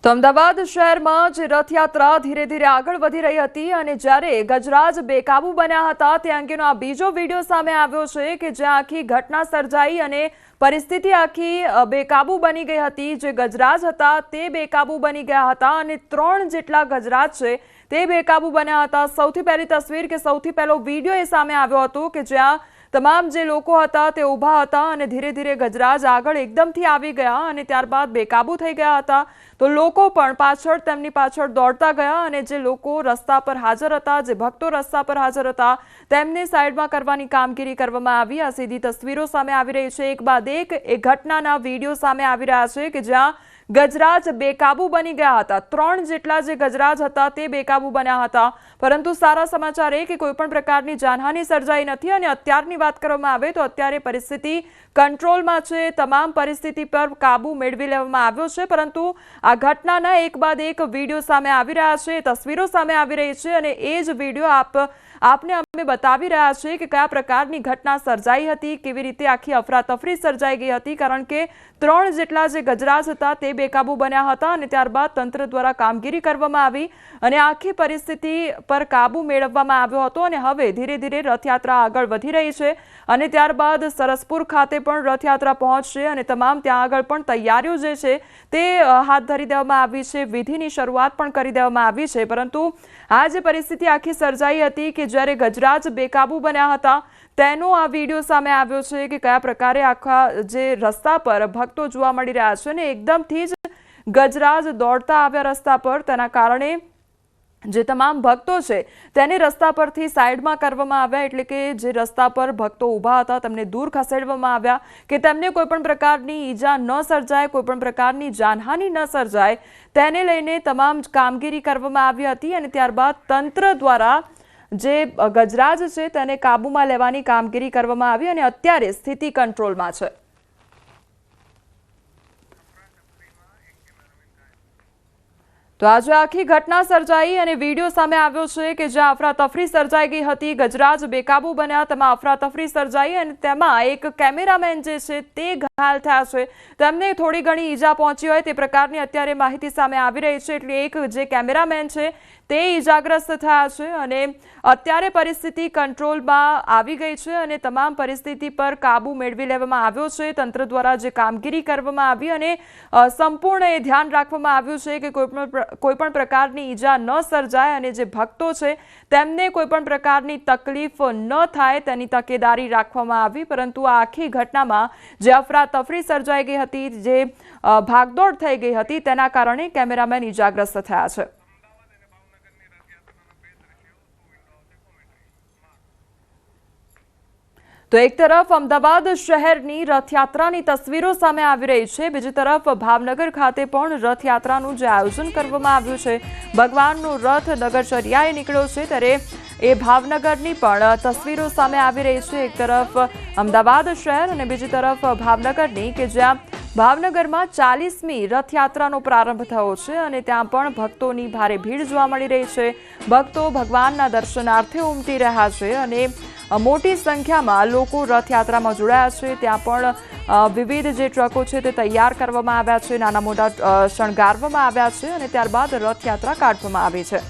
તો અમદાવાદ શહેરમાં જે રથયાત્રા ધીરે ધીરે આગળ વધી રહી હતી અને જ્યારે ગજરાજ બેકાબુ બન્યા હતા તે અંગેનો આ બીજો વિડીયો સામે આવ્યો છે કે જ્યાં આખી ઘટના સર્જાઈ અને પરિસ્થિતિ આખી બેકાબુ બની ગઈ હતી। જે ગજરાજ હતા તે બેકાબુ બની ગયા હતા અને 3 જેટલા ગજરાજ છે તે બેકાબુ બન્યા હતા। સૌથી પહેલી તસવીર કે સૌથી પહેલો વિડીયો એ સામે આવ્યો હતો કે જ્યાં તમામ જે લોકો હતા તે ઊભા હતા અને ધીરે ધીરે ગજરાજ આગળ એકદમથી આવી ગયા અને ત્યારબાદ બેકાબુ થઈ ગયા હતા। તો લોકો પણ પાછળ તેમની પાછળ દોડતા ગયા અને જે લોકો રસ્તા પર હાજર હતા, જે ભક્તો રસ્તા પર હાજર હતા તેમને સાઈડમાં કરવાની કામગીરી કરવામાં આવી। આ સીધી તસવીરો સામે આવી રહી છે। એક બાદ એક એ ઘટનાના વિડીયો સામે આવી રહ્યા છે કે જ્યાં ગજરાજ બેકાબુ બની ગયા હતા। 3 જેટલા જે ગજરાજ હતા તે બેકાબુ બન્યા હતા, પરંતુ સારા સમાચાર એ કે કોઈપણ પ્રકારની જાનહાનિ સર્જાઈ નથી અને અત્યારની વાત કરવામાં આવે તો અત્યારે પરિસ્થિતિ કંટ્રોલમાં છે। તમામ પરિસ્થિતિ પર કાબુ મેળવી લેવામાં આવ્યો છે, પરંતુ આ ઘટનાના એક બાદ એક વિડીયો સામે આવી રહ્યા છે, તસવીરો સામે આવી રહી છે અને એ જ વિડીયો આપને અમે બતાવી રહ્યા છે કે કયા પ્રકારની ઘટના સર્જાઈ હતી, કેવી રીતે આખી અફરાતફરી સર્જાઈ ગઈ હતી, કારણ કે 3 જેટલા જે ગજરાજ હતા તે બેકાબુ બન્યા હતા અને ત્યારબાદ તંત્ર દ્વારા કામગીરી કરવામાં આવી અને આખી પરિસ્થિતિ પર કાબુ મેળવવામાં આવ્યો હતો અને હવે ધીરે ધીરે રથયાત્રા આગળ વધી રહી છે અને ત્યારબાદ સરસપુર ખાતે પણ રથયાત્રા પહોંચશે અને તમામ ત્યાં આગળ પણ તૈયારીઓ જે છે તે હાથ ધરી દેવામાં આવી છે, વિધિની શરૂઆત પણ કરી દેવામાં આવી છે। પરંતુ આ જે પરિસ્થિતિ આખી સર્જાઈ હતી કે જ્યારે ગજરાજ બેકાબુ બન્યા હતા તેનો આ વિડીયો સામે આવ્યો છે કે કયા પ્રકારે આખા જે રસ્તા પર ભક્તો જોવા મળી રહ્યા છે અને એકદમથી જ ગજરાજ દોડતા આવ્યા રસ્તા પર, તેના કારણે જે તમામ ભક્તો છે તેને રસ્તા પરથી સાઈડમાં કરવામાં આવ્યા, એટલે કે જે રસ્તા પર ભક્તો ઊભા હતા તેમને દૂર ખસેડવામાં આવ્યા કે તેમને કોઈપણ પ્રકારની ઈજા ન સર્જાય, કોઈપણ પ્રકારની જાનહાનિ ન સર્જાય, તેને લઈને તમામ કામગીરી કરવામાં આવી હતી અને ત્યારબાદ તંત્ર દ્વારા જે ગજરાજ છે તેને કાબૂમાં લેવાની કામગીરી કરવામાં આવી અને અત્યારે સ્થિતિ કંટ્રોલમાં છે। તો આજે આખી ઘટના સર્જાઈ અને વિડીયો સામે આવ્યો છે કે જ્યાં અફરાતફરી સર્જાઈ ગઈ હતી, ગજરાજ બેકાબુ બન્યા, તેમાં અફરાતફરી સર્જાઈ અને તેમાં એક કેમેરામેન જે છે તે ઘાયલ થયા છે, તેમને થોડી ઘણી ઈજા પહોંચી હોય તે પ્રકારની અત્યારે માહિતી સામે આવી રહી છે। એટલે એક જે કેમેરામેન છે તે ઈજાગ્રસ્ત થયા છે અને અત્યારે પરિસ્થિતિ કંટ્રોલમાં આવી ગઈ છે અને તમામ પરિસ્થિતિ પર કાબુ મેળવી લેવામાં આવ્યો છે। તંત્ર દ્વારા જે કામગીરી કરવામાં આવી અને સંપૂર્ણ એ ધ્યાન રાખવામાં આવ્યું છે કે કોઈપણ પ્રકારની ઈજા ન સર્જાય અને જે ભક્તો છે તેમને કોઈપણ પ્રકારની તકલીફ ન થાય તેની તકેદારી રાખવામાં આવી। પરંતુ આ આખી ઘટનામાં જે અફરાતફરી સર્જાઈ ગઈ હતી, જે ભાગદોડ થઈ ગઈ હતી, તેના કારણે કેમેરામેન ઈજાગ્રસ્ત થયા છે। તો એક તરફ અમદાવાદ શહેરની રથયાત્રાની તસવીરો સામે આવી રહી છે, બીજી તરફ ભાવનગર ખાતે પણ રથયાત્રાનું જે આયોજન કરવામાં આવ્યું છે, ભગવાનનો રથ નગરચર્યાએ નીકળ્યો છે, ત્યારે એ ભાવનગરની પણ તસવીરો સામે આવી રહી છે। એક તરફ અમદાવાદ શહેર અને બીજી તરફ ભાવનગરની કે જ્યાં ભાવનગરમાં 40મી રથયાત્રાનો પ્રારંભ થયો છે અને ત્યાં પણ ભક્તોની ભારે ભીડ જોવા મળી રહી છે। ભક્તો ભગવાનના દર્શનાર્થે ઉમટી રહ્યા છે અને મોટી સંખ્યામાં લોકો રથયાત્રામાં જોડાયા છે। ત્યાં પણ વિવિધ જે ટ્રકો છે તે તૈયાર કરવામાં આવ્યા છે, નાના મોટા શણગારવામાં આવ્યા છે અને ત્યારબાદ રથયાત્રા કાઢવામાં આવી છે।